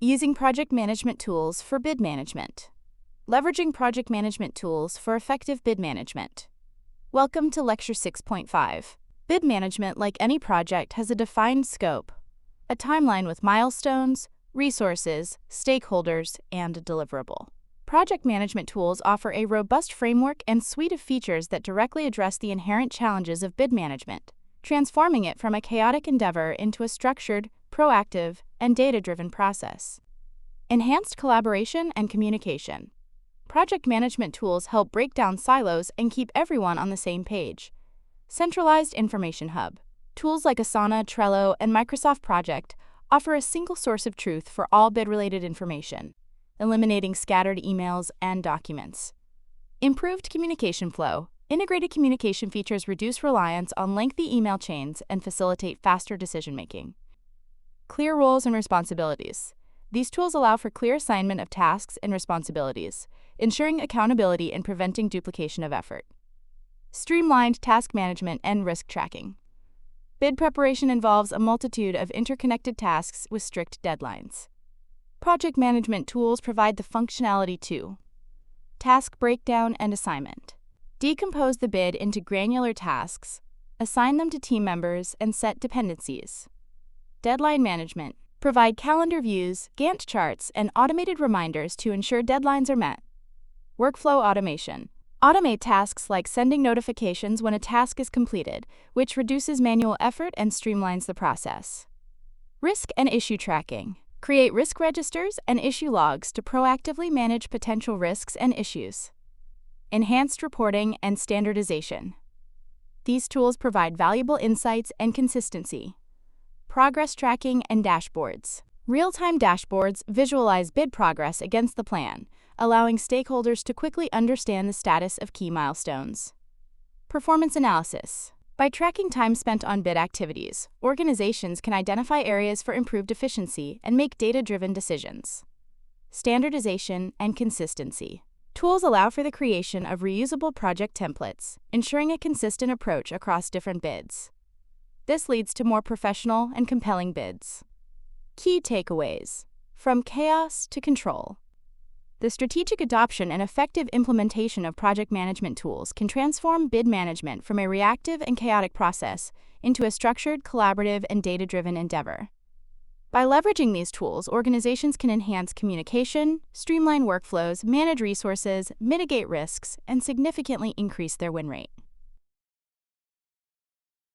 Using project management tools for bid management. Leveraging project management tools for effective bid management. Welcome to Lecture 6.5. Bid management, like any project, has a defined scope, a timeline with milestones, resources, stakeholders, and a deliverable. Project management tools offer a robust framework and suite of features that directly address the inherent challenges of bid management, transforming it from a chaotic endeavor into a structured, proactive, and data-driven process. Enhanced collaboration and communication. Project management tools help break down silos and keep everyone on the same page. Centralized information hub. Tools like Asana, Trello, and Microsoft Project offer a single source of truth for all bid-related information, eliminating scattered emails and documents. Improved communication flow. Integrated communication features reduce reliance on lengthy email chains and facilitate faster decision-making. Clear roles and responsibilities. These tools allow for clear assignment of tasks and responsibilities, ensuring accountability and preventing duplication of effort. Streamlined task management and risk tracking. Bid preparation involves a multitude of interconnected tasks with strict deadlines. Project management tools provide the functionality to task breakdown and assignment. Decompose the bid into granular tasks, assign them to team members, and set dependencies. Deadline management. Provide calendar views, Gantt charts, and automated reminders to ensure deadlines are met. Workflow automation. Automate tasks like sending notifications when a task is completed, which reduces manual effort and streamlines the process. Risk and issue tracking. Create risk registers and issue logs to proactively manage potential risks and issues. Enhanced reporting and standardization. These tools provide valuable insights and consistency. Progress tracking and dashboards. Real-time dashboards visualize bid progress against the plan, allowing stakeholders to quickly understand the status of key milestones. Performance analysis. By tracking time spent on bid activities, organizations can identify areas for improved efficiency and make data-driven decisions. Standardization and consistency. Tools allow for the creation of reusable project templates, ensuring a consistent approach across different bids. This leads to more professional and compelling bids. Key takeaways. From chaos to control. The strategic adoption and effective implementation of project management tools can transform bid management from a reactive and chaotic process into a structured, collaborative, and data-driven endeavor. By leveraging these tools, organizations can enhance communication, streamline workflows, manage resources, mitigate risks, and significantly increase their win rate.